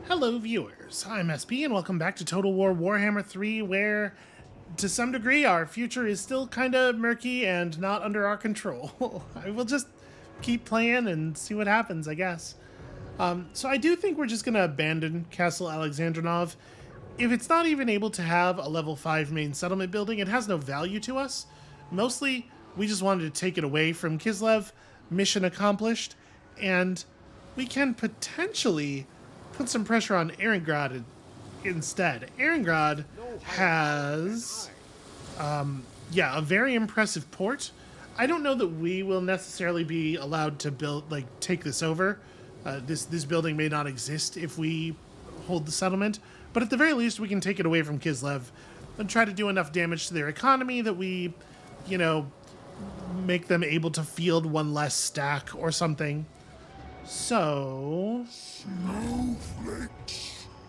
Hello viewers, I'm SP and welcome back to Total War Warhammer 3, where, to some degree, our future is still kinda murky and not under our control. I will just keep playing and see what happens, I guess. So I do think we're just gonna abandon Castle Alexandrinov. If it's not even able to have a level 5 main settlement building, it has no value to us. Mostly, we just wanted to take it away from Kislev, mission accomplished, and we can potentially put some pressure on Ehrengrad instead. Ehrengrad has, a very impressive port. I don't know that we will necessarily be allowed to take this over. This building may not exist if we hold the settlement, but at the very least we can take it away from Kislev and try to do enough damage to their economy that we, make them able to field one less stack or something. So,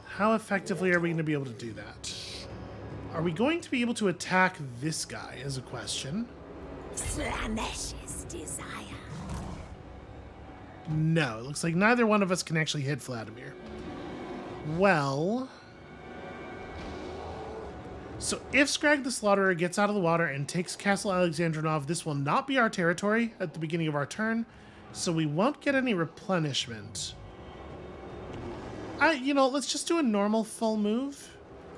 how effectively are we going to be able to do that? Are we going to be able to attack this guy is a question. Slaanesh's desire. No, it looks like neither one of us can actually hit Vladimir. Well, so if Scrag the Slaughterer gets out of the water and takes Castle Alexandrinov, this will not be our territory at the beginning of our turn, so we won't get any replenishment. Let's just do a normal full move.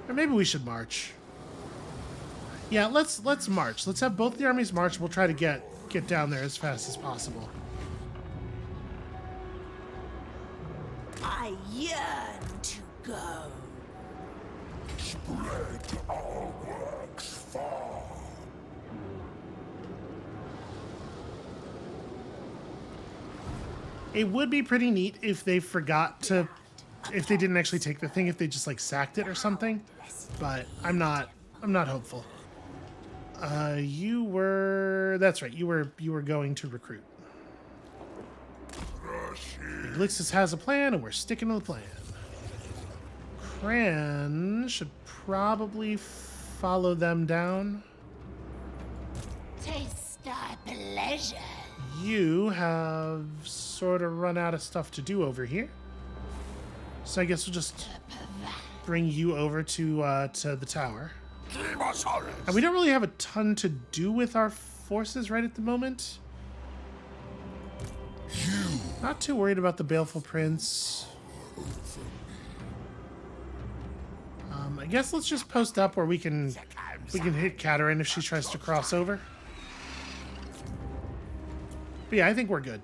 Or maybe we should march. Yeah, let's march. Let's have both the armies march. We'll try to get down there as fast as possible. I yearn to go. Spread our works far. It would be pretty neat if they if they didn't actually take the thing, if they just sacked it or something. But I'm not hopeful. That's right, you were going to recruit. Elixis has a plan and we're sticking to the plan. Kran should probably follow them down. Taste our pleasure. You have sort of run out of stuff to do over here. So I guess we'll just bring you over to the tower. And we don't really have a ton to do with our forces right at the moment. Not too worried about the Baleful Prince. I guess let's just post up where we can hit Katerin if she tries to cross over. But yeah, I think we're good.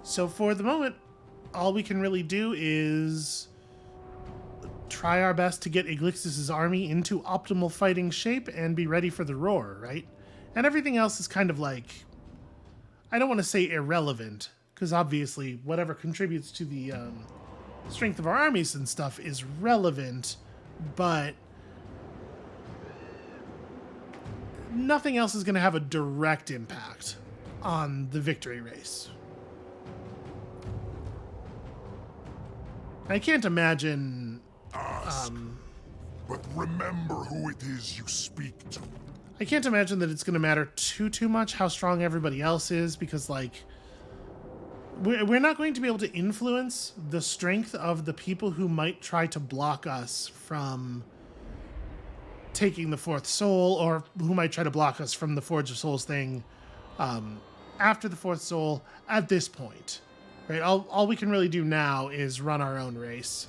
So for the moment, all we can really do is try our best to get Iglixis' army into optimal fighting shape and be ready for the roar, right? And everything else is kind of I don't want to say irrelevant, because obviously whatever contributes to the strength of our armies and stuff is relevant, but nothing else is going to have a direct impact on the victory race. I can't imagine... but remember who it is you speak to. I can't imagine that it's going to matter too much how strong everybody else is, because, we're not going to be able to influence the strength of the people who might try to block us from taking the Fourth Soul, or who might try to block us from the Forge of Souls thing after the Fourth Soul at this point. Right? All we can really do now is run our own race.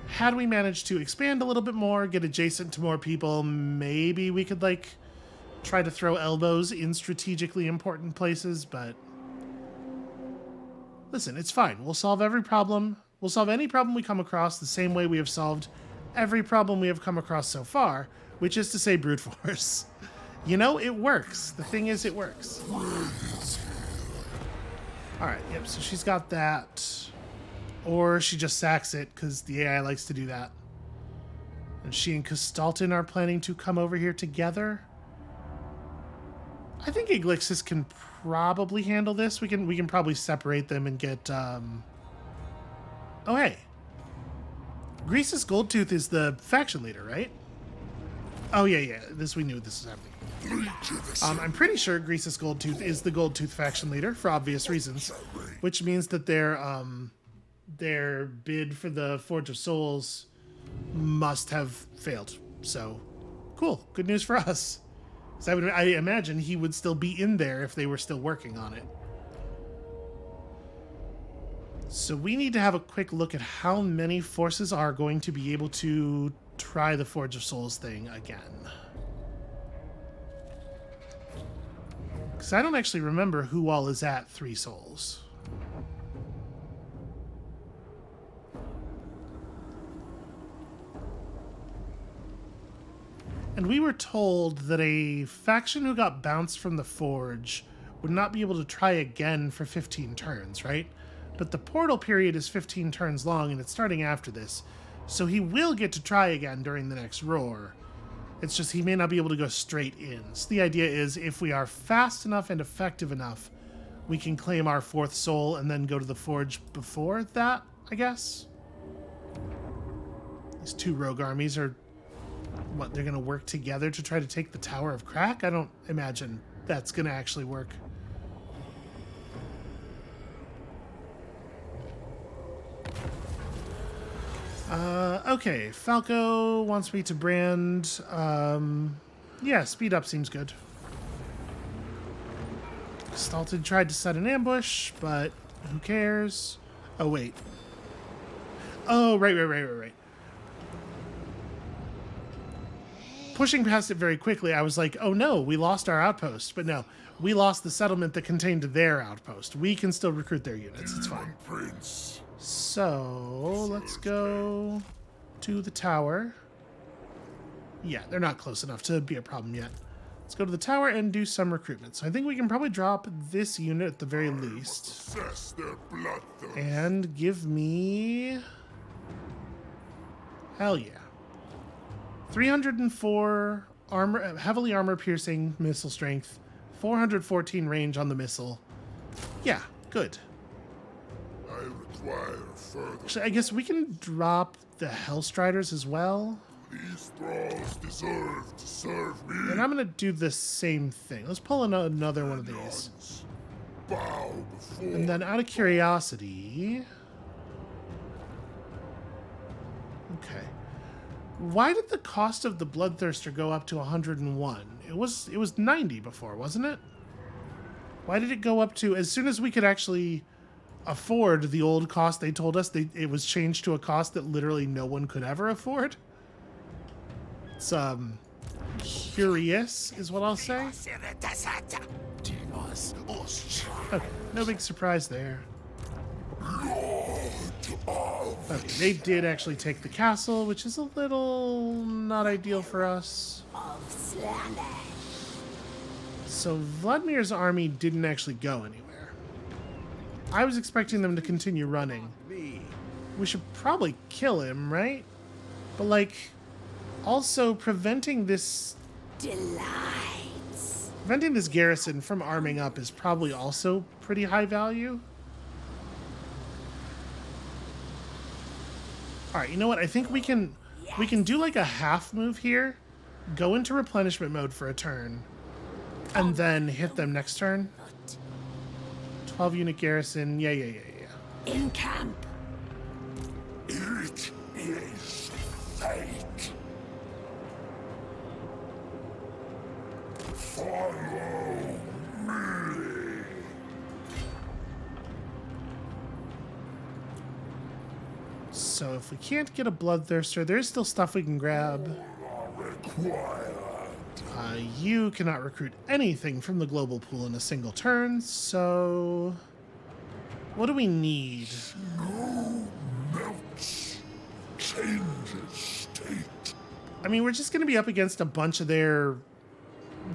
Had we managed to expand a little bit more, get adjacent to more people, maybe we could, try to throw elbows in strategically important places, but... Listen, it's fine. We'll solve every problem. We'll solve any problem we come across the same way we have solved every problem we have come across so far, which is to say brute force. It works. The thing is, it works. Alright, yep, so she's got that. Or she just sacks it, because the AI likes to do that. And she and Kastaltin are planning to come over here together. I think Iglixis can probably handle this. We can probably separate them and get... Oh, hey. Grease's Goldtooth is the faction leader, right? Oh, yeah. We knew this was happening. I'm pretty sure Greasus Goldtooth is the Goldtooth faction leader for obvious reasons, which means that their bid for the Forge of Souls must have failed. So, cool. Good news for us. So I imagine he would still be in there if they were still working on it. So we need to have a quick look at how many forces are going to be able to try the Forge of Souls thing again. Because I don't actually remember who all is at 3 souls. And we were told that a faction who got bounced from the Forge would not be able to try again for 15 turns, right? But the portal period is 15 turns long, and it's starting after this. So he will get to try again during the next roar. It's just he may not be able to go straight in. So the idea is if we are fast enough and effective enough, we can claim our 4th soul and then go to the Forge before that, I guess. These 2 rogue armies are... What, they're going to work together to try to take the Tower of Crack? I don't imagine that's going to actually work. Okay, Falco wants me to brand. Yeah, speed up seems good. Stalted tried to set an ambush, but who cares? Oh, wait. Oh, right. Pushing past it very quickly, I was like, oh no, we lost our outpost. But no, we lost the settlement that contained their outpost. We can still recruit their units. It's fine. Prince. So, let's go to the tower. Yeah, they're not close enough to be a problem yet. Let's go to the tower and do some recruitment. So I think we can probably drop this unit at the very least. Their bloodthirst. And give me... Hell yeah. 304 armor, heavily armor-piercing missile strength, 414 range on the missile. Yeah, good. I require further. Actually, I guess we can drop the Hellstriders as well. These thralls deserve to serve me. And I'm going to do the same thing. Let's pull another one of these. Bow before. And then out of curiosity... Okay. Why did the cost of the Bloodthirster go up to 101? It was 90 before, wasn't it? Why did it go up to... As soon as we could actually afford the old cost they told us, it was changed to a cost that literally no one could ever afford? It's, curious, is what I'll say. Okay, no big surprise there. Okay, they did actually take the castle, which is a little not ideal for us. Of Slaanesh. So Vladimir's army didn't actually go anywhere. I was expecting them to continue running. We should probably kill him, right? But like, also preventing this garrison from arming up is probably also pretty high value. All right, you know what? I think we can do like a half move here, go into replenishment mode for a turn, and then hit them next turn. 12 unit garrison. Yeah. In camp. It is fate. Follow me. So if we can't get a Bloodthirster, there's still stuff we can grab. You cannot recruit anything from the global pool in a single turn, so... What do we need? Snow melts, changes state. I mean, we're just going to be up against a bunch of their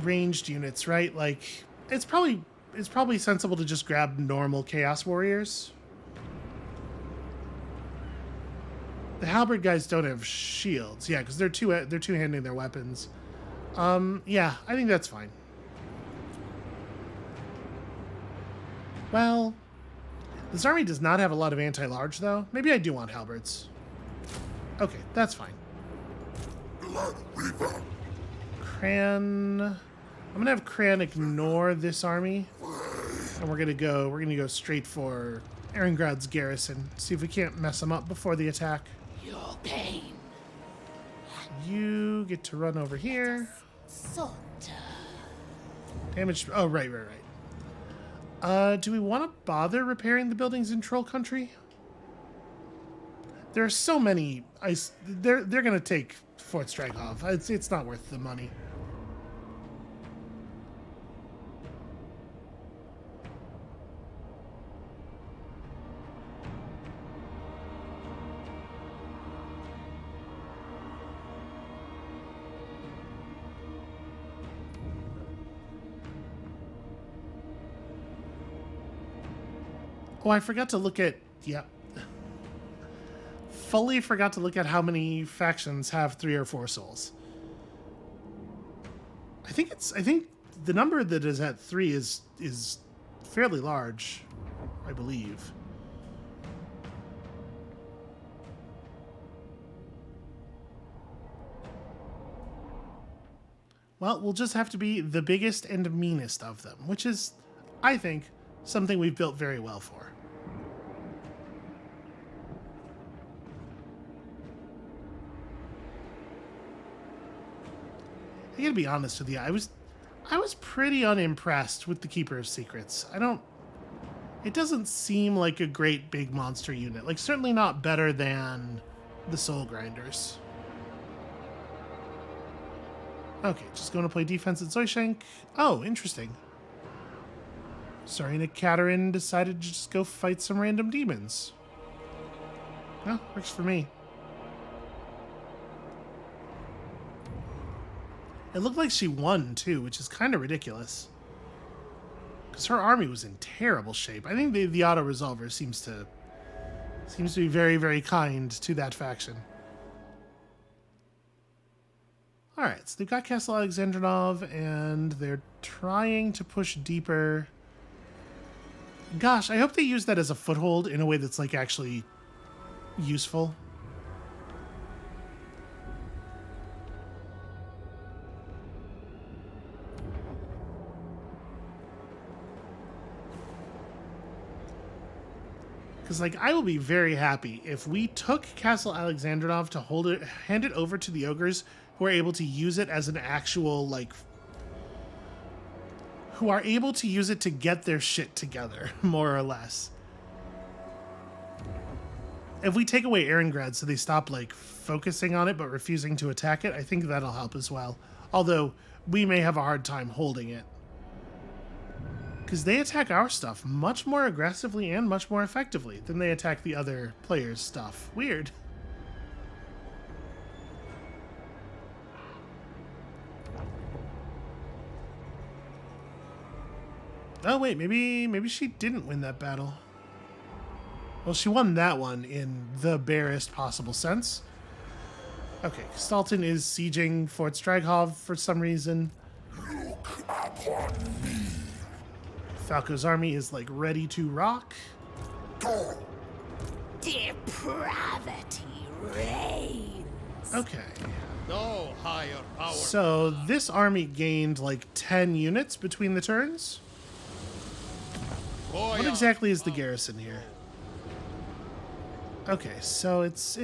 ranged units, right? Like, it's probably sensible to just grab normal Chaos Warriors. The halberd guys don't have shields, yeah, because they're two-handing their weapons. Yeah, I think that's fine. Well, this army does not have a lot of anti-large, though. Maybe I do want halberds. Okay, that's fine. Blood Reaper, Cran. I'm gonna have Cran ignore this army, and we're gonna go straight for Erengrad's garrison. See if we can't mess them up before the attack. Your pain. You get to run over here. Salt. Damage. Oh, right. Do we want to bother repairing the buildings in Troll Country? There are so many ice. They're gonna take Fort Stragov. It's not worth the money. Oh, I forgot to look at... Yeah. Fully forgot to look at how many factions have 3 or 4 souls. I think the number that is at 3 is fairly large, I believe. Well, we'll just have to be the biggest and meanest of them, which is, I think, something we've built very well for. I gotta be honest with you, I was pretty unimpressed with the Keeper of Secrets. It doesn't seem like a great big monster unit. Like, certainly not better than the Soul Grinders. Okay, just going to play defense at Zoishank. Oh, interesting. Sarina Katerin decided to just go fight some random demons. Well, works for me. It looked like she won, too, which is kind of ridiculous. Because her army was in terrible shape. I think the auto-resolver seems to be very, very kind to that faction. Alright, so they've got Castle Alexandrinov, and they're trying to push deeper. Gosh, I hope they use that as a foothold in a way that's, like, actually useful. Because, like, I will be very happy if we took Castle Alexandrinov to hand it over to the ogres who are able to use it as an actual, like... who are able to use it to get their shit together, more or less. If we take away Erengrad so they stop, like, focusing on it but refusing to attack it, I think that'll help as well. Although, we may have a hard time holding it. Because they attack our stuff much more aggressively and much more effectively than they attack the other players' stuff. Weird. Oh wait, maybe she didn't win that battle. Well, she won that one in the barest possible sense. Okay, Stalton is sieging Fort Straghov for some reason. Look upon me. Falco's army is, like, ready to rock. Depravity reigns. Okay. No higher power. So this army gained, like, 10 units between the turns. What exactly is the garrison here? Okay, so it's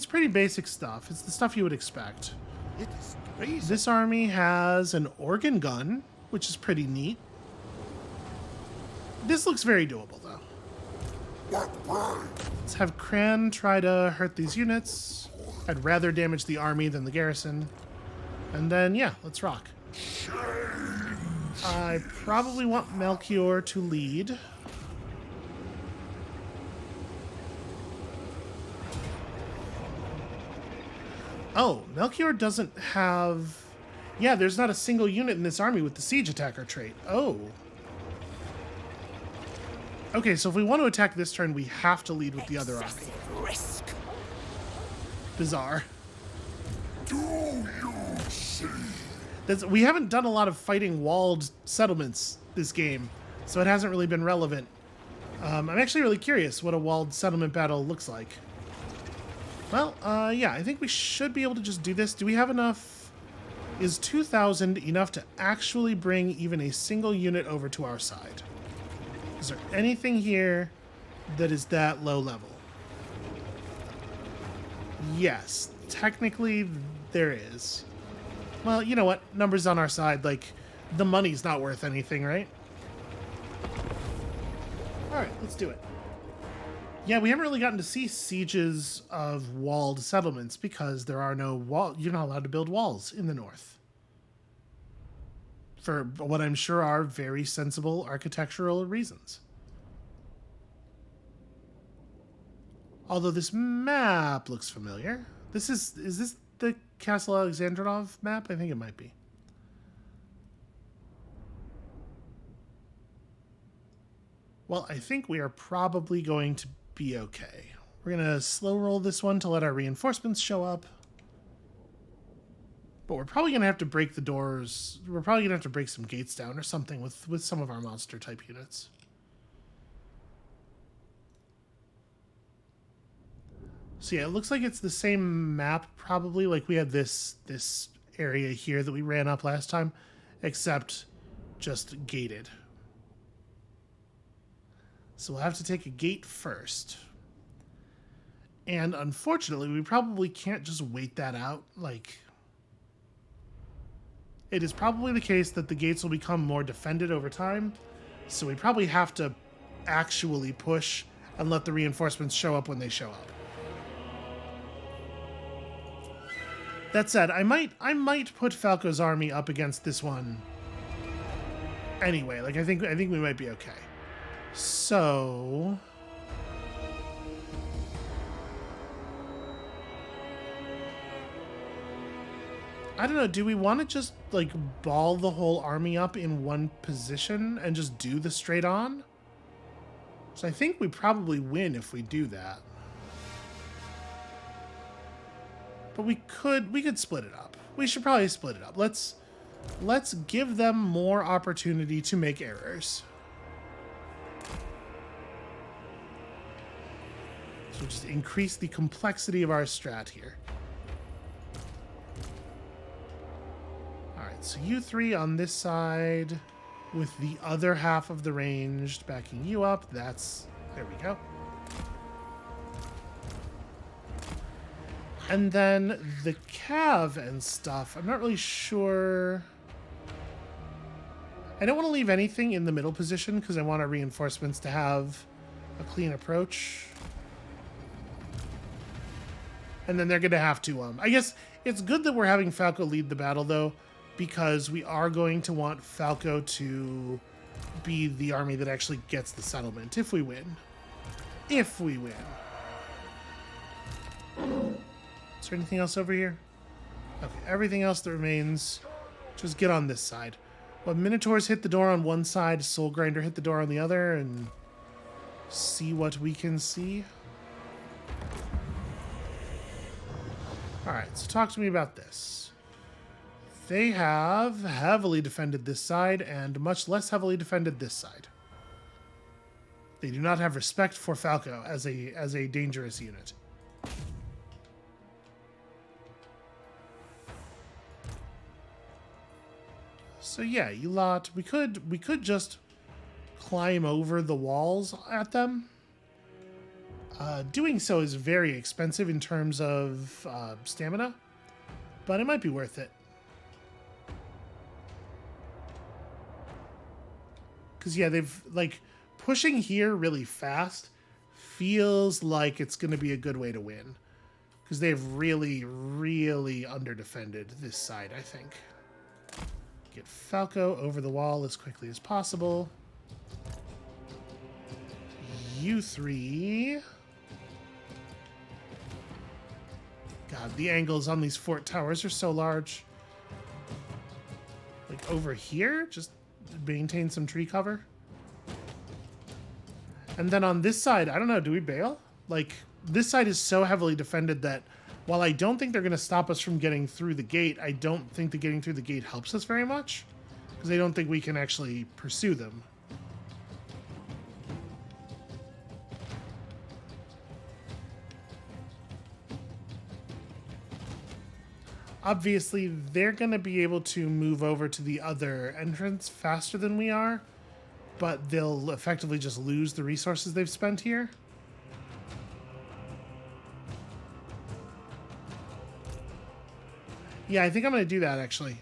pretty basic stuff. It's the stuff you would expect. It is crazy. This army has an organ gun, which is pretty neat. This looks very doable, though. Let's have Cran try to hurt these units. I'd rather damage the army than the garrison. And then, yeah, let's rock. I probably want Melchior to lead. Oh, Melchior doesn't have... Yeah, there's not a single unit in this army with the siege attacker trait. Oh. Okay, so if we want to attack this turn, we have to lead with the other army. Risk. Bizarre. Do you see? We haven't done a lot of fighting walled settlements this game, so it hasn't really been relevant. I'm actually really curious what a walled settlement battle looks like. Well, yeah, I think we should be able to just do this. Do we have enough Is 2,000 enough to actually bring even a single unit over to our side? Is there anything here that is that low level? Yes, technically there is. Well, you know what? Numbers on our side, like, the money's not worth anything, right? Alright, let's do it. Yeah, we haven't really gotten to see sieges of walled settlements because there are no walls. You're not allowed to build walls in the north. For what I'm sure are very sensible architectural reasons. Although this map looks familiar. Is this the Castle Alexandrinov map? I think it might be. Well, I think we are probably going to be okay. We're going to slow roll this one to let our reinforcements show up. But we're probably going to have to break the doors. We're probably going to have to break some gates down or something with some of our monster type units. So yeah, it looks like it's the same map probably. Like we had this area here that we ran up last time, except just gated. So we'll have to take a gate first. And unfortunately, we probably can't just wait that out. Like, it is probably the case that the gates will become more defended over time. So we probably have to actually push and let the reinforcements show up when they show up. That said, I might put Falco's army up against this one anyway. Like I think we might be okay. So I don't know, do we want to just like ball the whole army up in one position and just do the straight on? So I think we probably win if we do that. But we could split it up. We should probably split it up. Let's give them more opportunity to make errors. So just increase the complexity of our strat here. Alright, so you three on this side with the other half of the ranged backing you up. There we go. And then the cav and stuff, I'm not really sure. I don't want to leave anything in the middle position because I want our reinforcements to have a clean approach. And then they're going to have to, I guess it's good that we're having Falco lead the battle, though, because we are going to want Falco to be the army that actually gets the settlement if we win. If we win. Is there anything else over here? Okay, everything else that remains, just get on this side. Well, Minotaurs hit the door on one side, Soul Grinder hit the door on the other, and see what we can see. Alright, so talk to me about this. They have heavily defended this side and much less heavily defended this side. They do not have respect for Falco as a dangerous unit. So yeah, you lot, we could just climb over the walls at them. Doing so is very expensive in terms of stamina, but it might be worth it. Because yeah, they've like pushing here really fast feels like it's going to be a good way to win. Because they've really, really underdefended this side, I think. Get Falco over the wall as quickly as possible. You three. God, the angles on these fort towers are so large. Like over here, just maintain some tree cover. And then on this side, I don't know, do we bail? Like, this side is so heavily defended that while I don't think they're going to stop us from getting through the gate, I don't think that getting through the gate helps us very much. Because I don't think we can actually pursue them. Obviously, they're going to be able to move over to the other entrance faster than we are, but they'll effectively just lose the resources they've spent here. Yeah, I think I'm going to do that, actually.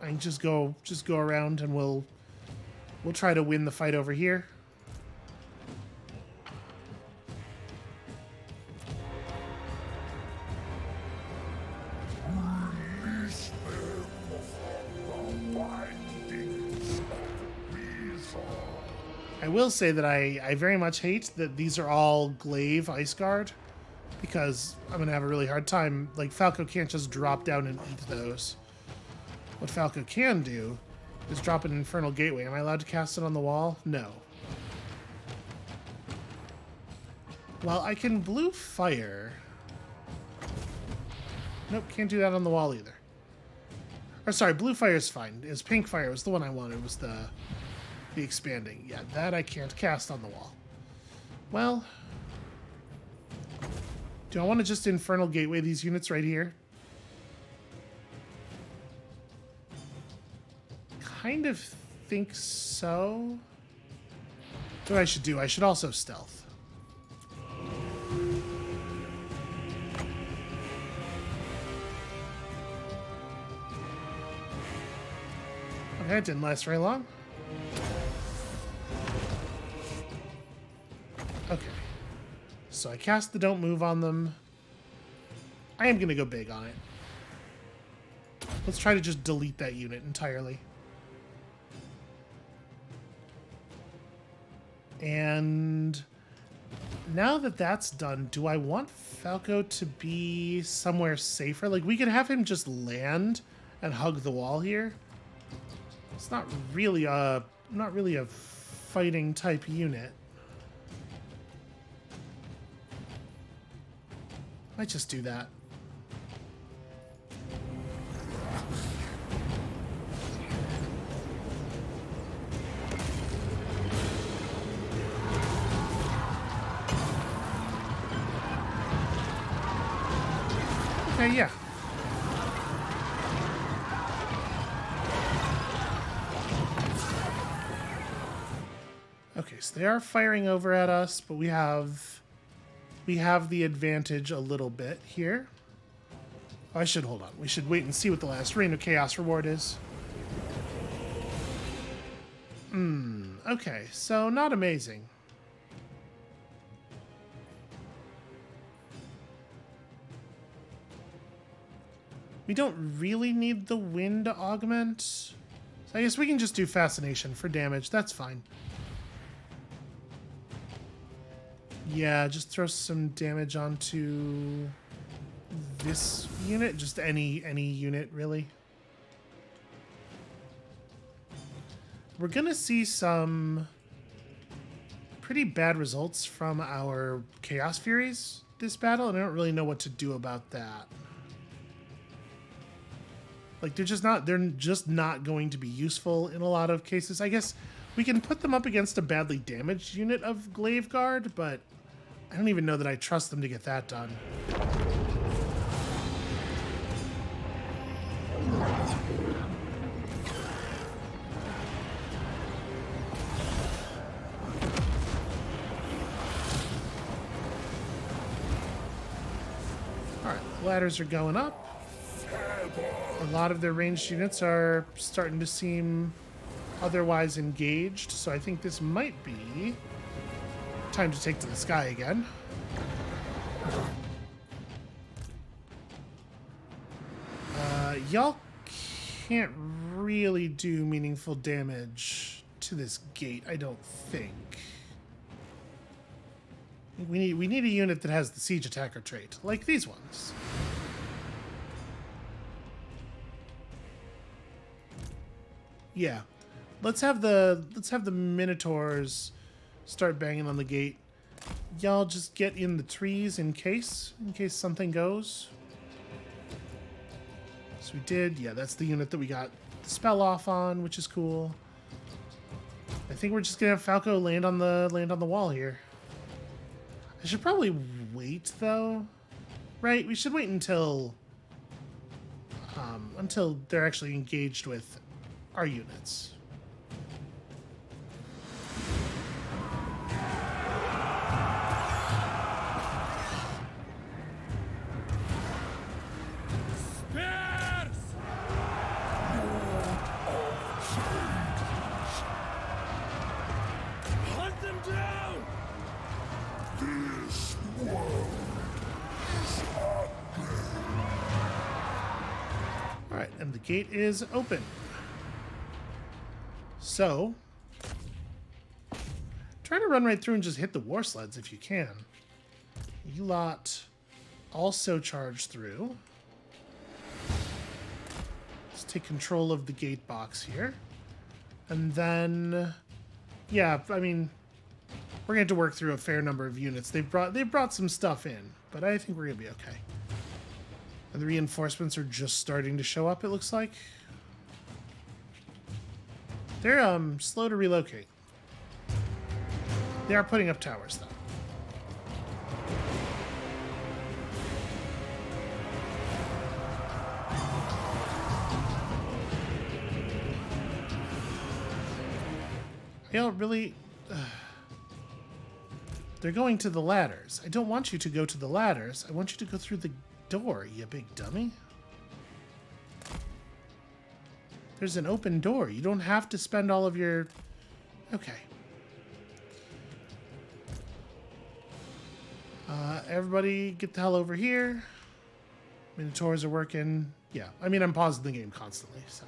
I can just go around and we'll try to win the fight over here. I will say that I very much hate that these are all glaive ice guard, because I'm going to have a really hard time. Like, Falco can't just drop down and eat those. What Falco can do is drop an Infernal Gateway. Am I allowed to cast it on the wall? No. Well, I can blue fire. Nope, can't do that on the wall either. Or sorry, blue fire is fine. It was pink fire was the one I wanted. It was the expanding. Yeah, that I can't cast on the wall. Well, do I want to just Infernal Gateway these units right here? Kind of think so. What I should do, I should also stealth. Okay, it didn't last very long. Okay. So I cast the Don't Move on them. I am going to go big on it. Let's try to just delete that unit entirely. And now that that's done, do I want Falco to be somewhere safer? Like, we could have him just land and hug the wall here. It's not really a fighting type unit. Might just do that. Okay, yeah. Okay, so they are firing over at us, but we have the advantage a little bit here. Oh, I should hold on. We should wait and see what the last Reign of Chaos reward is. Okay, so not amazing. We don't really need the wind to augment. So I guess we can just do Fascination for damage. That's fine. Yeah, just throw some damage onto this unit. Just any unit, really. We're gonna see some pretty bad results from our Chaos Furies this battle, and I don't really know what to do about that. Like, they're just not going to be useful in a lot of cases. I guess we can put them up against a badly damaged unit of Glaive Guard, but I don't even know that I trust them to get that done. Alright, ladders are going up. A lot of their ranged units are starting to seem otherwise engaged, so I think this might be time to take to the sky again. Y'all can't really do meaningful damage to this gate, I don't think. We need a unit that has the siege attacker trait, like these ones. Yeah, let's have the Minotaurs start banging on the gate. Y'all just get in the trees in case something goes. So we did. Yeah, that's the unit that we got the spell off on, which is cool. I think we're just gonna have Falco land on the wall here. I should probably wait though. Right, we should wait until they're actually engaged with our units. Spears! Hunt them down! This world is All right, and the gate is open. So, try to run right through and just hit the war sleds if you can. You lot also charge through. Let's take control of the gate box here. And then, yeah, I mean, we're going to have to work through a fair number of units. They've brought some stuff in, but I think we're going to be okay. And the reinforcements are just starting to show up, it looks like. They're slow to relocate. They are putting up towers, though. I don't really... They're going to the ladders. I don't want you to go to the ladders. I want you to go through the door, you big dummy. There's an open door. You don't have to spend all of your... Okay. Everybody get the hell over here. Minotaurs are working. Yeah, I mean, I'm pausing the game constantly, so...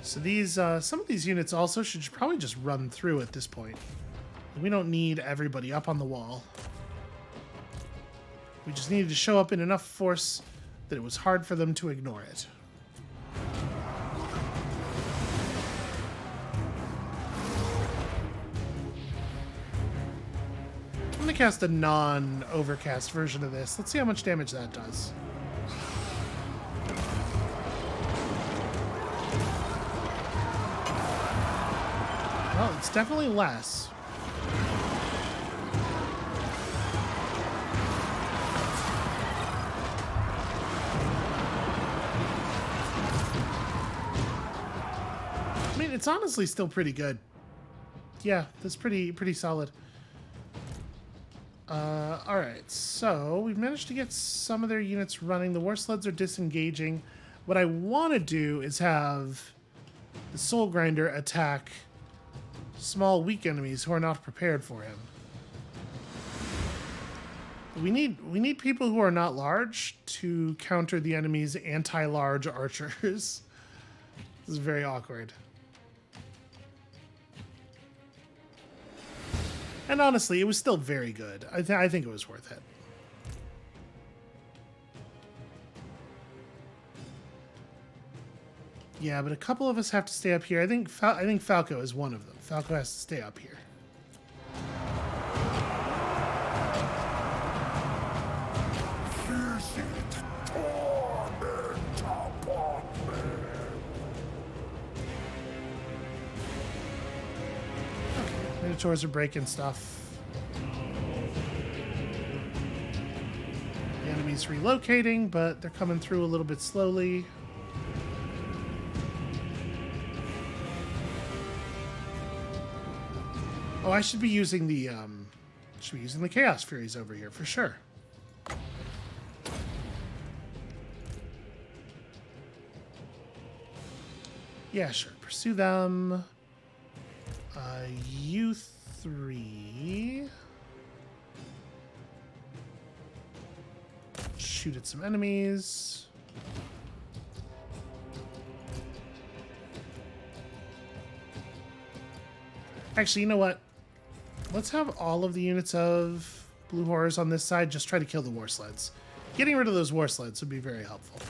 So these, some of these units also should probably just run through at this point. We don't need everybody up on the wall. We just needed to show up in enough force that it was hard for them to ignore it. I'm gonna cast a non-overcast version of this. Let's see how much damage that does. Well, it's definitely less. I mean, it's honestly still pretty good. Yeah, that's pretty solid. Alright, so we've managed to get some of their units running. The war sleds are disengaging. What I want to do is have the Soul Grinder attack small, weak enemies who are not prepared for him. We need people who are not large to counter the enemy's anti-large archers. This is very awkward. And honestly, it was still very good. I think it was worth it. Yeah, but a couple of us have to stay up here. I think Falco is one of them. Falco has to stay up here. Okay, Minotaurs are breaking stuff. The enemy's relocating, but they're coming through a little bit slowly. Oh, I should be using the Chaos Furies over here for sure. Yeah, sure. Pursue them. You three. Shoot at some enemies. Actually, you know what? Let's have all of the units of Blue Horrors on this side just try to kill the war sleds. Getting rid of those war sleds would be very helpful.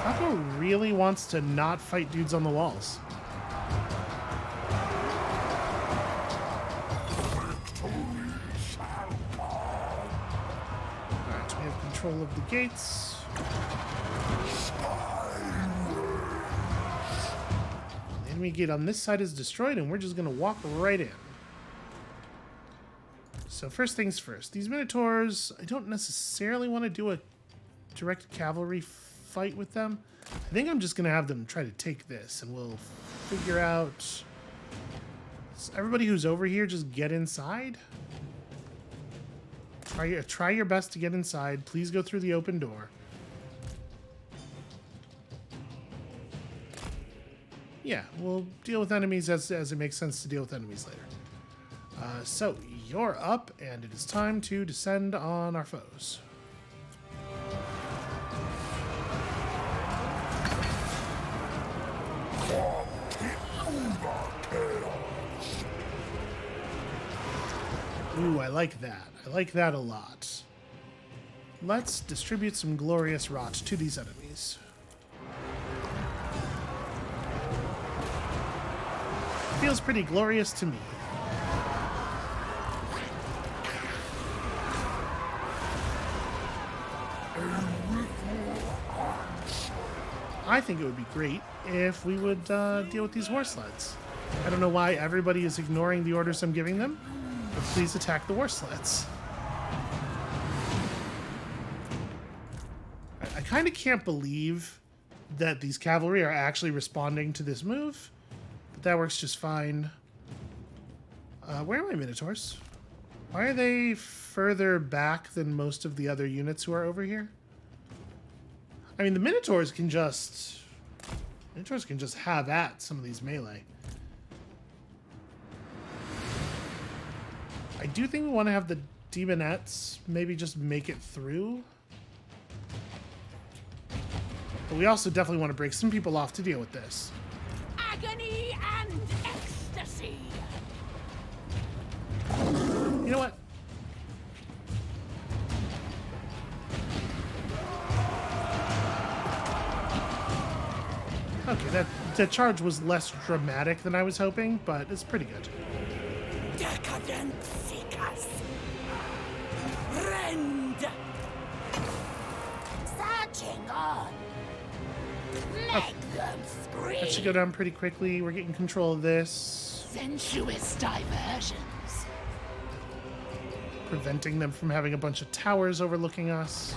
Falco really wants to not fight dudes on the walls. control of the gates. The enemy gate on this side is destroyed, and we're just going to walk right in. So first things first. These Minotaurs, I don't necessarily want to do a direct cavalry fight with them. I think I'm just going to have them try to take this, and we'll figure out... So everybody who's over here, just get inside. Try your best to get inside. Please go through the open door. Yeah, we'll deal with enemies as it makes sense to deal with enemies later. So, you're up, and it is time to descend on our foes. Ooh, I like that. I like that a lot. Let's distribute some glorious rot to these enemies. Feels pretty glorious to me. I think it would be great if we would deal with these war sleds. I don't know why everybody is ignoring the orders I'm giving them, but please attack the war sleds. I kind of can't believe that these cavalry are actually responding to this move, but that works just fine. Where are my Minotaurs? Why are they further back than most of the other units who are over here? I mean, the Minotaurs can just have at some of these melee. I do think we want to have the Demonettes maybe just make it through. But we also definitely want to break some people off to deal with this. Agony and ecstasy. You know what? Okay, that charge was less dramatic than I was hoping, but it's pretty good. Decadent seekers. Rend. Searching on. Make them scream. That should go down pretty quickly. We're getting control of this. Sensuous diversions. Preventing them from having a bunch of towers overlooking us.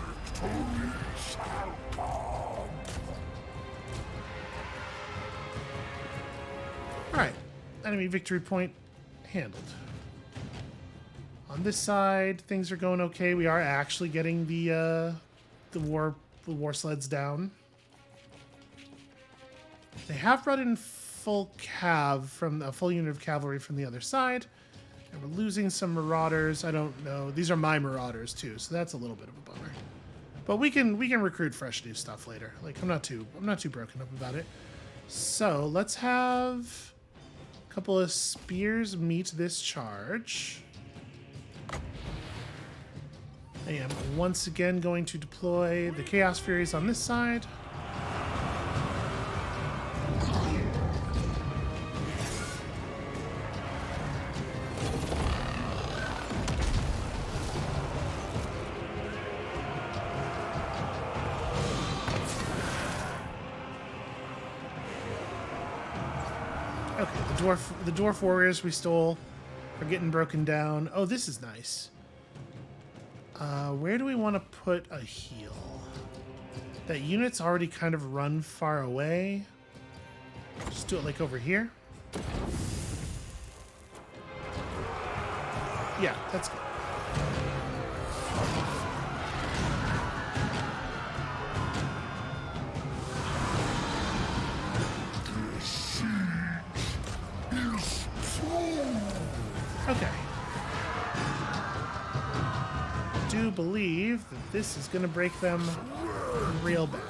Alright, enemy victory point handled. On this side, things are going okay. We are actually getting the war sleds down. They have brought in full a full unit of cavalry from the other side. And we're losing some marauders. I don't know. These are my marauders too, so that's a little bit of a bummer. But we can recruit fresh new stuff later. Like I'm not too broken up about it. So let's have a couple of spears meet this charge. I am once again going to deploy the Chaos Furies on this side. Okay, the dwarf warriors we stole are getting broken down. Oh, this is nice. Where do we want to put a heal? That unit's already kind of run far away. Just do it like over here. Yeah, that's good. Okay. I do believe that this is going to break them real bad.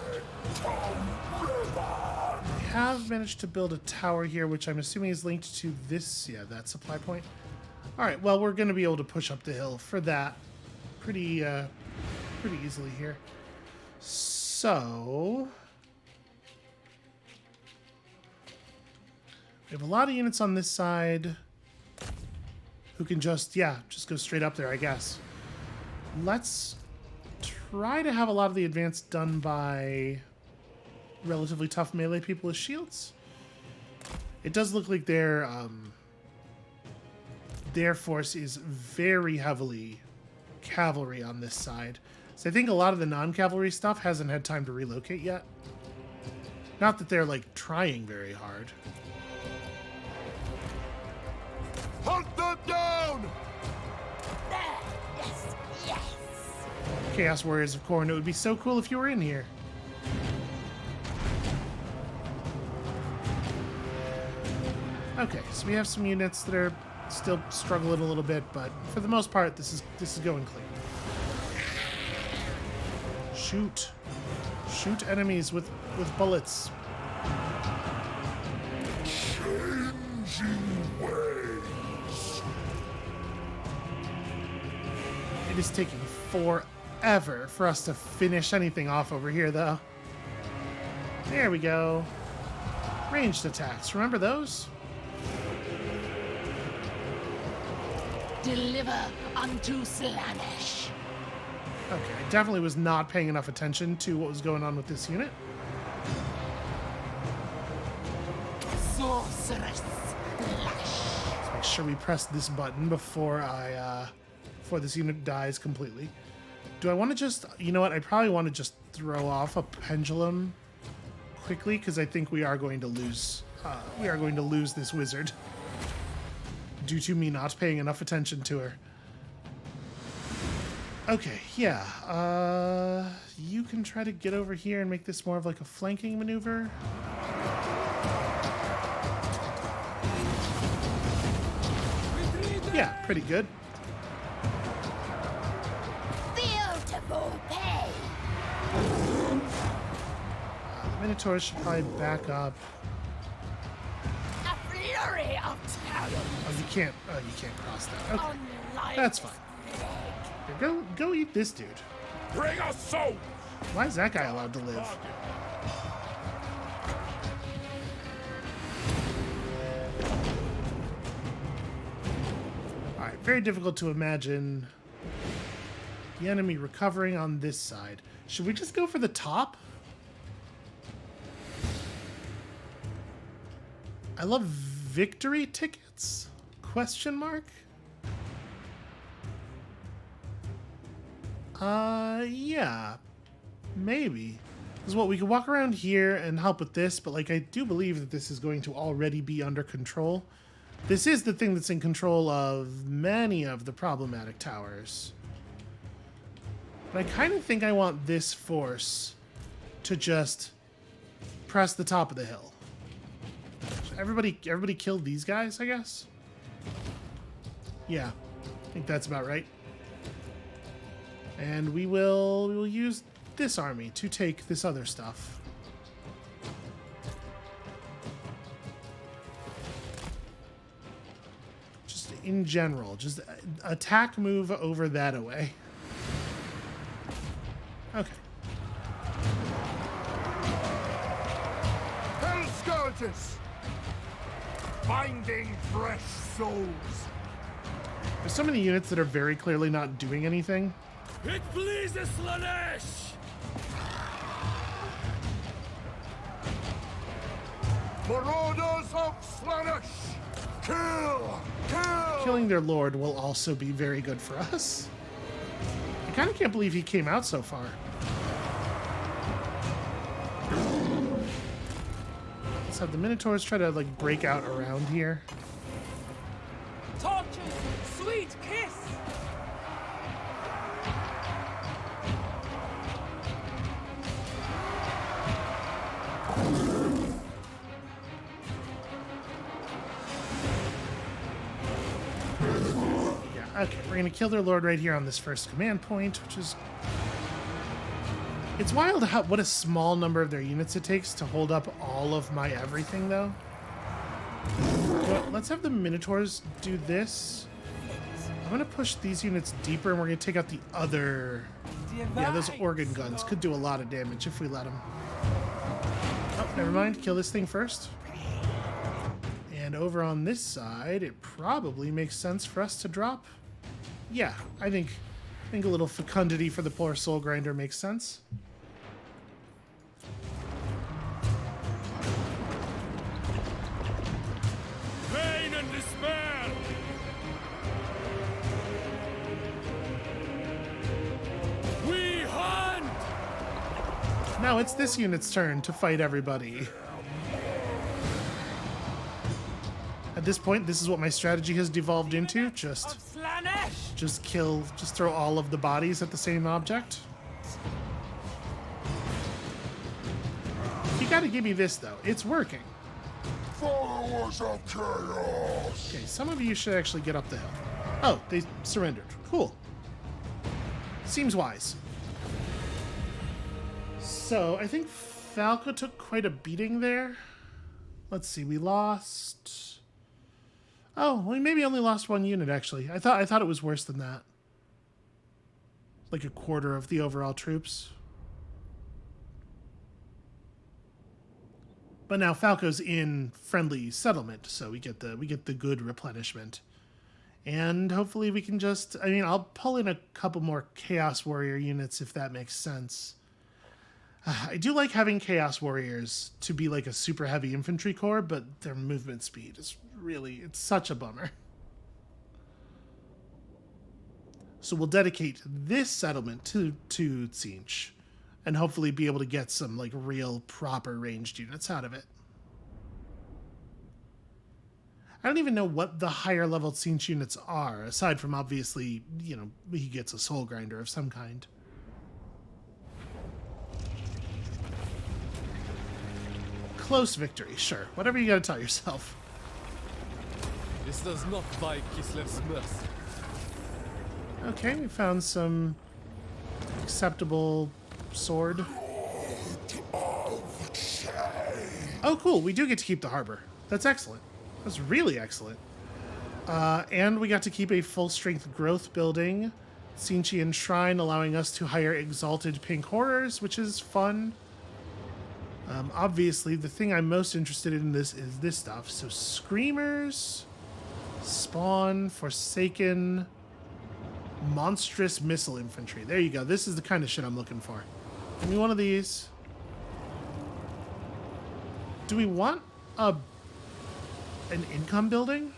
We have managed to build a tower here, which I'm assuming is linked to this, yeah, that supply point. Alright, well, we're going to be able to push up the hill for that pretty easily here. So... we have a lot of units on this side who can just go straight up there, I guess. Let's try to have a lot of the advance done by relatively tough melee people with shields. It does look like their force is very heavily cavalry on this side. So I think a lot of the non-cavalry stuff hasn't had time to relocate yet. Not that they're, like, trying very hard. Hunt them down! There! Yes! Yes! Chaos Warriors of Khorne, it would be so cool if you were in here. Okay, so we have some units that are still struggling a little bit, but for the most part, this is going clean. Shoot. Shoot enemies with bullets. Changing ways. It is taking forever for us to finish anything off over here, though. There we go. Ranged attacks. Remember those? Deliver unto Slaanesh. Okay, I definitely was not paying enough attention to what was going on with this unit. Sorceress Lash. Let's make sure we press this button before before this unit dies completely. Do I want to just, you know what? I probably want to just throw off a pendulum quickly because I think we are going to lose. We are going to lose this wizard due to me not paying enough attention to her. Okay, yeah. You can try to get over here and make this more of like a flanking maneuver. Yeah, pretty good. Beautiful pay. The Minotaurs should probably back up. A flurry of talent. Oh, you can't cross that. Okay, Unlike that's fine. Here, go eat this dude. Bring us souls! Why is that guy allowed to live? Alright, very difficult to imagine the enemy recovering on this side. Should we just go for the top? I love victory tickets? Question mark? Yeah. Maybe. Because what, we can walk around here and help with this, but like I do believe that this is going to already be under control. This is the thing that's in control of many of the problematic towers. But I kind of think I want this force to just press the top of the hill. So everybody kill these guys, I guess? Yeah, I think that's about right. And we will use this army to take this other stuff. Just in general, just attack move over that away. Okay. Hell scourges! Finding fresh souls. There's so many units that are very clearly not doing anything. It pleases Slaanesh! Marauders of Slaanesh! Kill! Kill! Killing their lord will also be very good for us. I kind of can't believe he came out so far. Let's have the Minotaurs try to like break out around here. Torches! Sweet kiss! Okay, we're gonna kill their lord right here on this first command point, which is... It's wild how what a small number of their units it takes to hold up all of my everything, though. But let's have the Minotaurs do this. I'm gonna push these units deeper, and we're gonna take out the other... Yeah, those organ guns could do a lot of damage if we let them. Oh, never mind. Kill this thing first. And over on this side, it probably makes sense for us to drop. Yeah, I think I think a little fecundity for the poor soul grinder makes sense. Pain and despair! We hunt! Now it's this unit's turn to fight everybody. At this point, this is what my strategy has devolved into. Of Slaanesh! Just throw all of the bodies at the same object. You gotta give me this, though. It's working. Followers of chaos! Okay, some of you should actually get up the hill. Oh, they surrendered. Cool. Seems wise. So, I think Falco took quite a beating there. Let's see, we lost... Oh, we maybe only lost one unit, actually. I thought it was worse than that. Like a quarter of the overall troops. But now Falco's in friendly settlement, so we get the good replenishment. And hopefully we can just... I mean, I'll pull in a couple more Chaos Warrior units if that makes sense. I do like having Chaos Warriors to be like a super heavy infantry corps, but their movement speed is really... It's such a bummer. So we'll dedicate this settlement to Tzeentch, and hopefully be able to get some like real proper ranged units out of it. I don't even know what the higher level Tzeentch units are, aside from obviously, you know, he gets a soul grinder of some kind. Close victory, sure. Whatever you gotta tell yourself. This does not buy Kislev's mirth. Okay, we found some acceptable sword. Oh, cool. We do get to keep the harbor. That's excellent. That's really excellent. And we got to keep a full-strength growth building. Tzeentchian Shrine allowing us to hire exalted pink horrors, which is fun. Obviously, the thing I'm most interested in this is this stuff. So Screamers, Spawn, Forsaken, Monstrous Missile Infantry. There you go. This is the kind of shit I'm looking for. Give me one of these. Do we want an income building?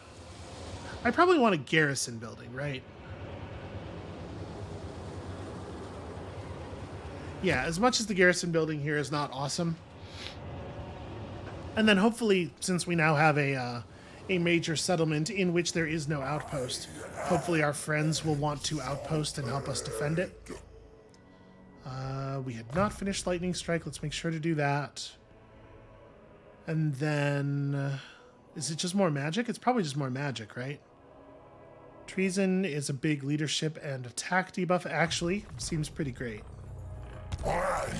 I probably want a garrison building, right? Yeah, as much as the garrison building here is not awesome. And then hopefully, since we now have a major settlement in which there is no outpost, hopefully our friends will want to outpost and help us defend it. We had not finished Lightning Strike. Let's make sure to do that. And then... is it just more magic? It's probably just more magic, right? Treason is a big leadership and attack debuff. Actually, seems pretty great. I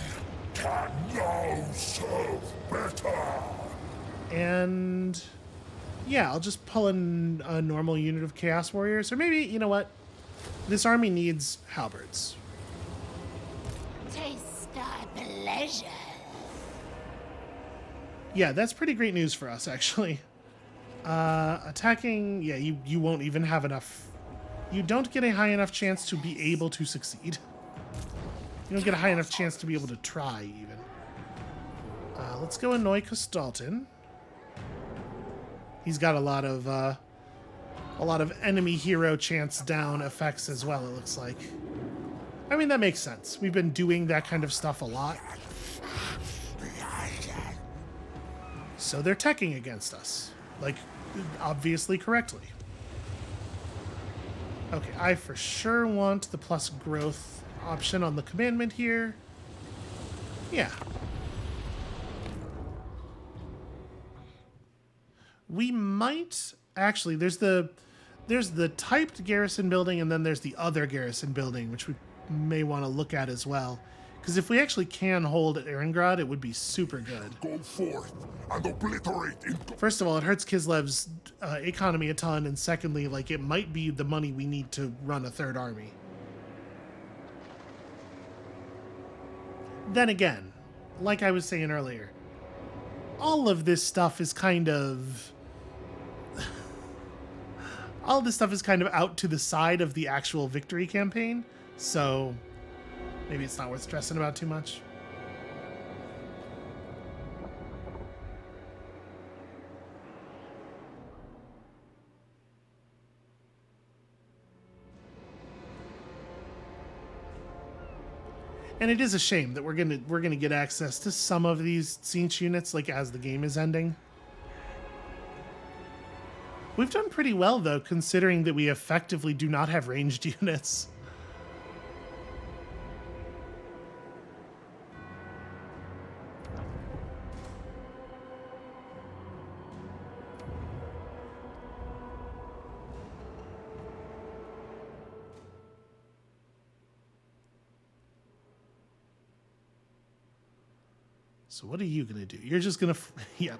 can now serve better! And... yeah, I'll just pull in a normal unit of Chaos Warriors. Or maybe, you know what? This army needs halberds. Taste thy pleasure. Yeah, that's pretty great news for us, actually. Attacking... yeah, you won't even have enough... you don't get a high enough chance to be able to succeed. You don't get a high enough chance to be able to try, even. Let's go annoy Costalton. He's got a lot of enemy hero chance down effects as well, it looks like. I mean, that makes sense. We've been doing that kind of stuff a lot. So they're teching against us. Like, obviously correctly. Okay, I for sure want the plus growth option on the commandment here. Yeah. We might... actually, there's the typed garrison building, and then there's the other garrison building, which we may want to look at as well. Because if we actually can hold Erengrad, it would be super good. Go forth and obliterate in... First of all, it hurts Kislev's economy a ton, and secondly, like, it might be the money we need to run a third army. Then again, like I was saying earlier, all of this stuff is kind of... all this stuff is kind of out to the side of the actual victory campaign. So maybe it's not worth stressing about too much. And it is a shame that we're gonna get access to some of these siege units like as the game is ending. We've done pretty well though, considering that we effectively do not have ranged units. So what are you gonna do? You're just gonna, yep.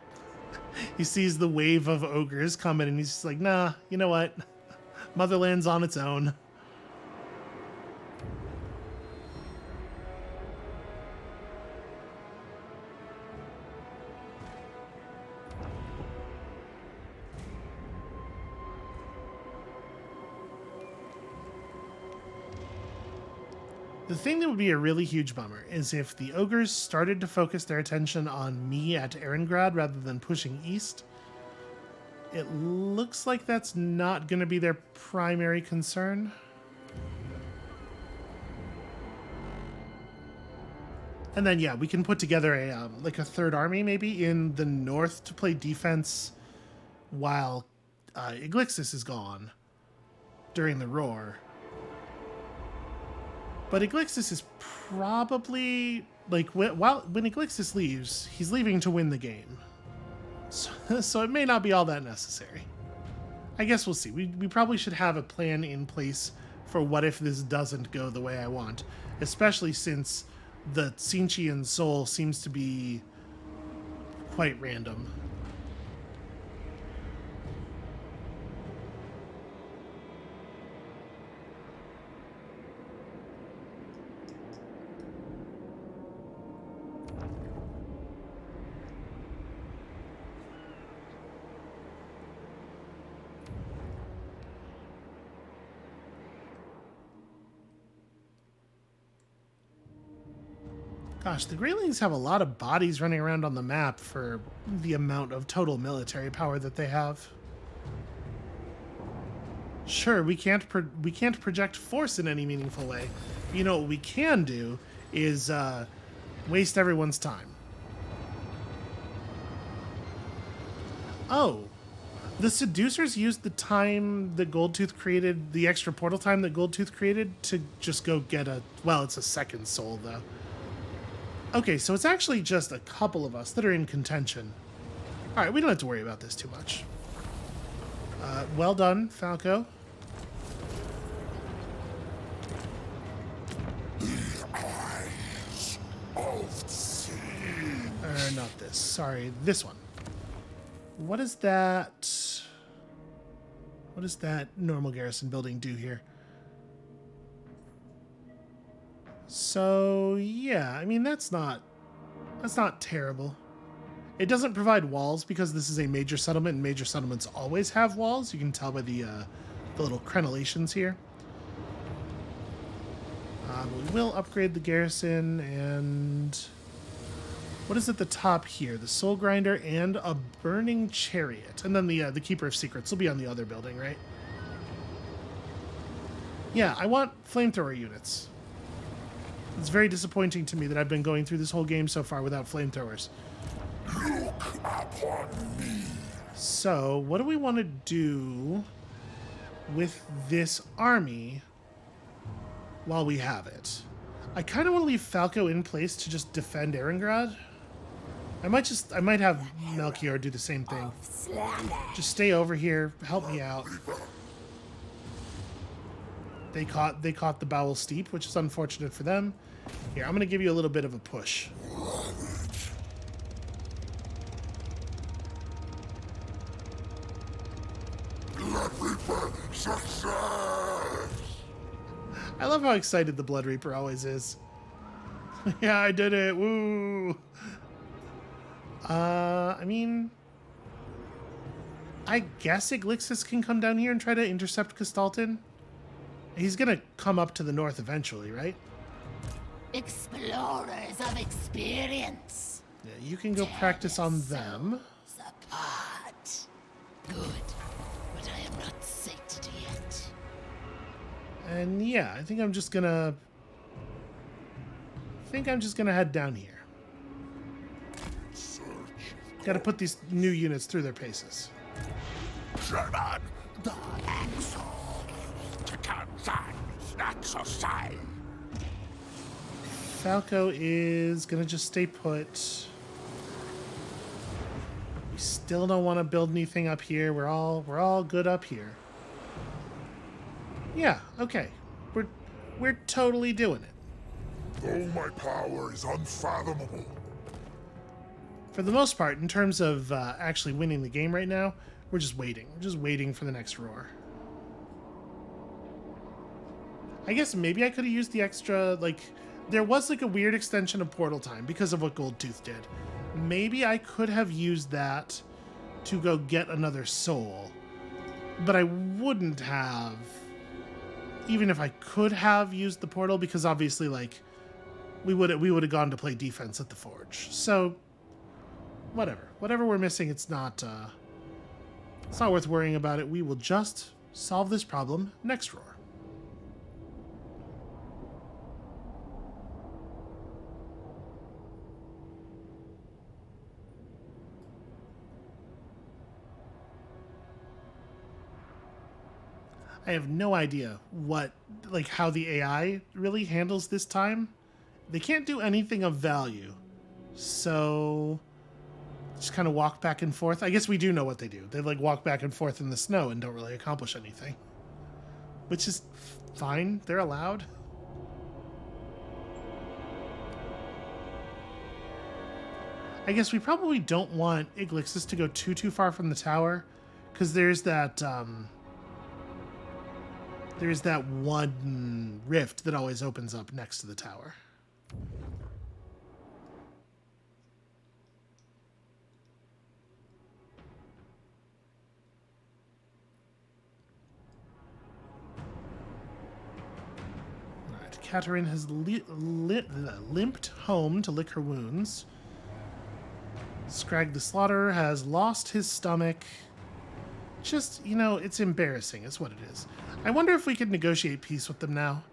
He sees the wave of ogres coming and he's just like, nah, you know what? Motherland's on its own. The thing that would be a really huge bummer is if the ogres started to focus their attention on me at Erengrad rather than pushing east. It looks like that's not going to be their primary concern. And then, yeah, we can put together a like a third army maybe in the north to play defense while Iglixis is gone during the roar. But Iglixis is probably, like, when Iglixis leaves, he's leaving to win the game. So it may not be all that necessary. I guess we'll see. We probably should have a plan in place for what if this doesn't go the way I want. Especially since the Tsinchian soul seems to be quite random. Gosh, the Greylings have a lot of bodies running around on the map for the amount of total military power that they have. Sure, we can't project force in any meaningful way. You know what we can do is waste everyone's time. Oh, the Seducers used the time that Goldtooth created, the extra portal time that Goldtooth created, to just go get a, well, it's a second soul though. Okay, so it's actually just a couple of us that are in contention. All right, we don't have to worry about this too much. Well done, Falco. Eyes of sin. Not this. Sorry, this one. What is that? What does that normal garrison building do here? So, yeah, I mean, that's not terrible. It doesn't provide walls because this is a major settlement, and major settlements always have walls. You can tell by the little crenellations here. We will upgrade the garrison, and what is at the top here? The Soul Grinder and a Burning Chariot. And then the Keeper of Secrets will be on the other building, right? Yeah, I want flamethrower units. It's very disappointing to me that I've been going through this whole game so far without flamethrowers. Look upon me. So, what do we want to do with this army while we have it? I kind of want to leave Falco in place to just defend Erengrad. I might have Melchior do the same thing. Just stay over here, help me out. They caught the Bowel Steep, which is unfortunate for them. Here, I'm going to give you a little bit of a push. Blood Reaper success. I love how excited the Blood Reaper always is. Yeah, I did it. Woo! I mean, I guess Iglixis can come down here and try to intercept Castalton. He's gonna come up to the north eventually, right? Explorers of experience. Yeah, you can go practice on them. Apart. Good. But I am not sated yet. And yeah, I think I'm just gonna head down here. Gotta put these new units through their paces. German, the Axel, that's a sign. Falco is gonna just stay put. We still don't want to build anything up here. We're all good up here. Yeah, okay. We're totally doing it. Though my power is unfathomable. For the most part, in terms of actually winning the game right now, we're just waiting. We're just waiting for the next roar. I guess maybe I could have used the extra, like, there was like a weird extension of portal time because of what Goldtooth did. Maybe I could have used that to go get another soul, but I wouldn't have, even if I could have used the portal, because obviously, like, we would have gone to play defense at the forge. So whatever we're missing, it's not worth worrying about it. We will just solve this problem next roar. I have no idea how the AI really handles this time. They can't do anything of value. So just kind of walk back and forth. I guess we do know what they do. They like walk back and forth in the snow and don't really accomplish anything. Which is fine. They're allowed. I guess we probably don't want Iglixis to go too far from the tower, because there's that one rift that always opens up next to the tower. Alright, Katarine has limped home to lick her wounds. Scrag the Slaughterer has lost his stomach. Just, it's embarrassing, is what it is. I wonder if we could negotiate peace with them now.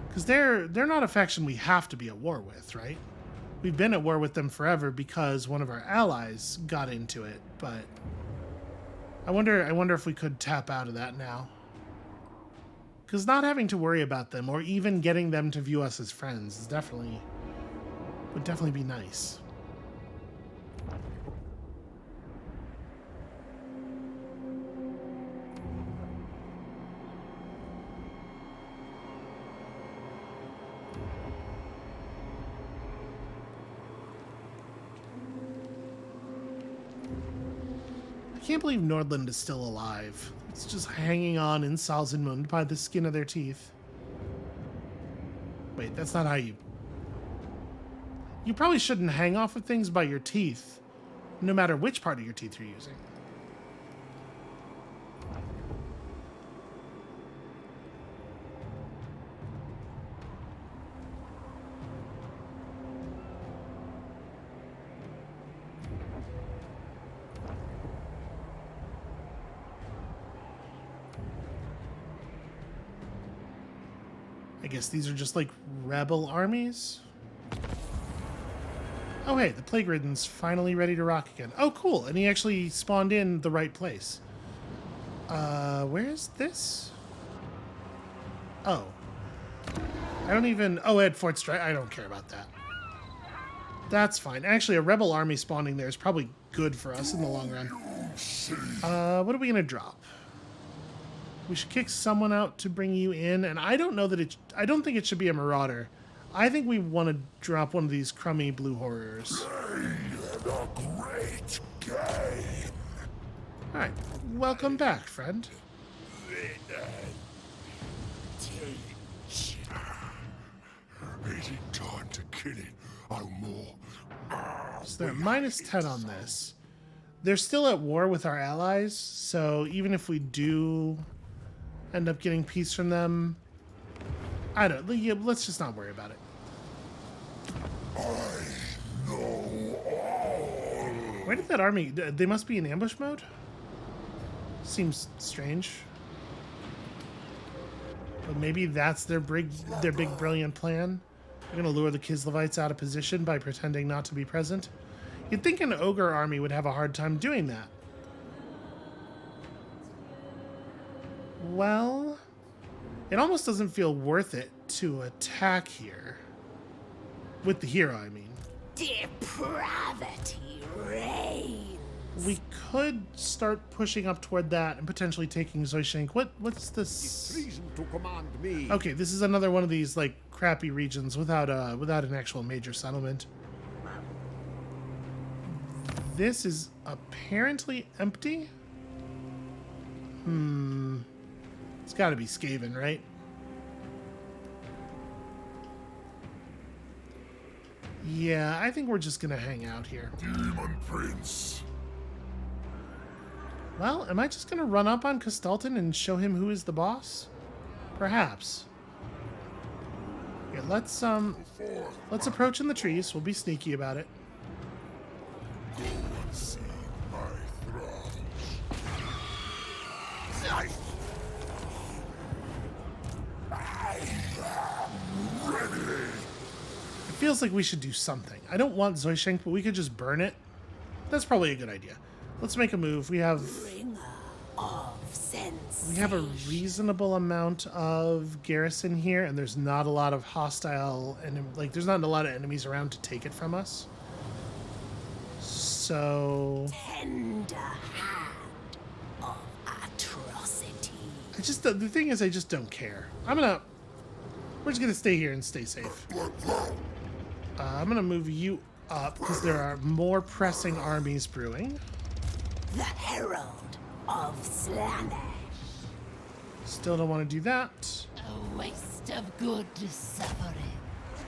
Because they're not a faction we have to be at war with, right? We've been at war with them forever because one of our allies got into it, but I wonder if we could tap out of that now. Because not having to worry about them or even getting them to view us as friends would definitely be nice. I can't believe Nordland is still alive. It's just hanging on in Salzenmund by the skin of their teeth. Wait, that's not how you... You probably shouldn't hang off of things by your teeth, no matter which part of your teeth you're using. I guess these are just like rebel armies. Oh hey, the Plague Ridden's finally ready to rock again. Oh cool, and he actually spawned in the right place. Where is this? Oh. At Fort Strike. I don't care about that. That's fine. Actually, a rebel army spawning there is probably good for us in the long run. What are we gonna drop? We should kick someone out to bring you in, and I don't think it should be a marauder. I think we want to drop one of these crummy blue horrors. A great game. Alright, welcome back, friend. Is it time to kill it? Oh, more. So they're at -10 on this. They're still at war with our allies, so even if we do end up getting peace from them. I don't. Yeah, let's just not worry about it. Where did that army? They must be in ambush mode. Seems strange. But maybe that's their big brilliant plan. They're gonna lure the Kislevites out of position by pretending not to be present. You'd think an ogre army would have a hard time doing that. Well, it almost doesn't feel worth it to attack here. With the hero, I mean. Depravity reigns. We could start pushing up toward that and potentially taking Zoishenk. What's this? Treason to command me. Okay, this is another one of these like crappy regions without an actual major settlement. This is apparently empty. It's got to be Skaven, right? Yeah, I think we're just gonna hang out here. Demon Prince. Well, am I just gonna run up on Castalton and show him who is the boss? Perhaps. Here, let's approach in the trees. We'll be sneaky about it. Go and see my thralls. It feels like we should do something. I don't want Zoishenk, but we could just burn it. That's probably a good idea. Let's make a move. We have Of sense. a reasonable amount of garrison here, and there's not a lot of hostile and like there's not a lot of enemies around to take it from us. So Tender hand of atrocity. I just the thing is I just don't care. We're just gonna stay here and stay safe. I'm gonna move you up because there are more pressing armies brewing. The herald of Slaanesh. Still don't want to do that. A waste of good suffering.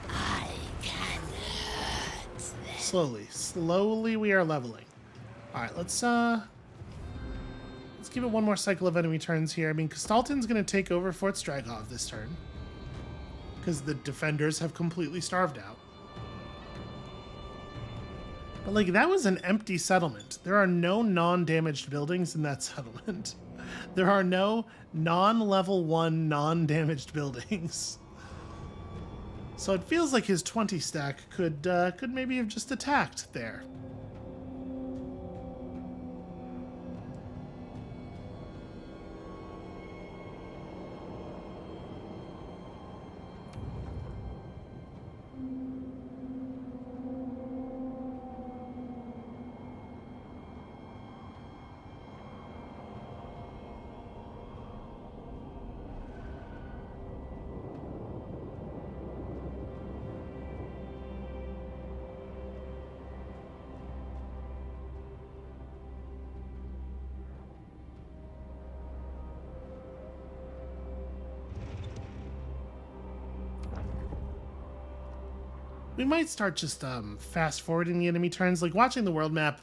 I can hurt them. Slowly we are leveling. All right, let's give it one more cycle of enemy turns here. I mean, Castalton's gonna take over Fort Stragov this turn because the defenders have completely starved out. But like that was an empty settlement. There are no non-damaged buildings in that settlement. There are no non-level 1 non-damaged buildings. So it feels like his 20 stack could maybe have just attacked there. We might start just fast forwarding the enemy turns. Like watching the world map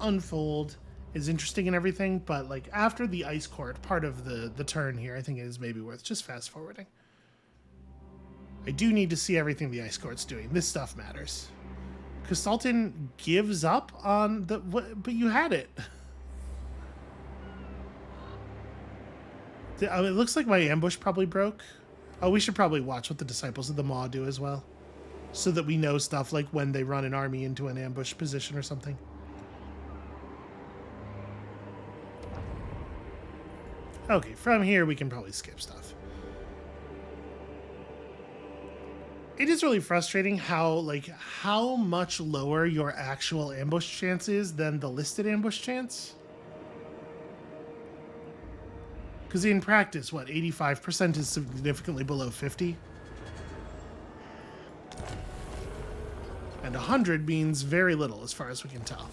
unfold is interesting and everything, but like after the ice court part of the turn here, I think it is maybe worth just fast forwarding. I do need to see everything the ice court's doing. This stuff matters. Castalton gives up on the but you had it. It looks like my ambush probably broke. Oh, we should probably watch what the disciples of the Maw do as well, so that we know stuff like when they run an army into an ambush position or something. Okay, from here we can probably skip stuff. It is really frustrating how much lower your actual ambush chance is than the listed ambush chance. Because in practice, what, 85% is significantly below 50? And 100 means very little as far as we can tell.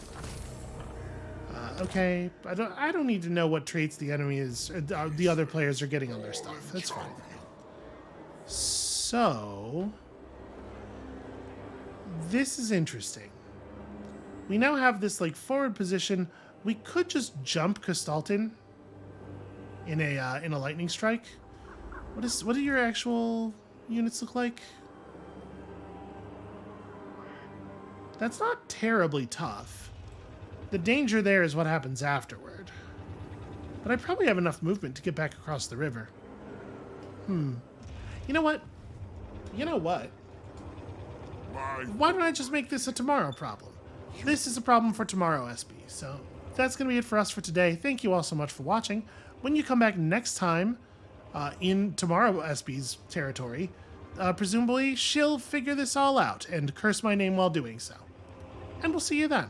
Okay, I don't need to know what traits the enemy is, the other players are getting on their stuff. That's fine. So, this is interesting. We now have this like forward position. We could just jump Castalton in a lightning strike. What do your actual units look like? That's not terribly tough. The danger there is what happens afterward. But I probably have enough movement to get back across the river. You know what? Why don't I just make this a tomorrow problem? This is a problem for tomorrow, SB. So that's going to be it for us for today. Thank you all so much for watching. When you come back next time in tomorrow SB's territory, presumably she'll figure this all out and curse my name while doing so. And we'll see you then.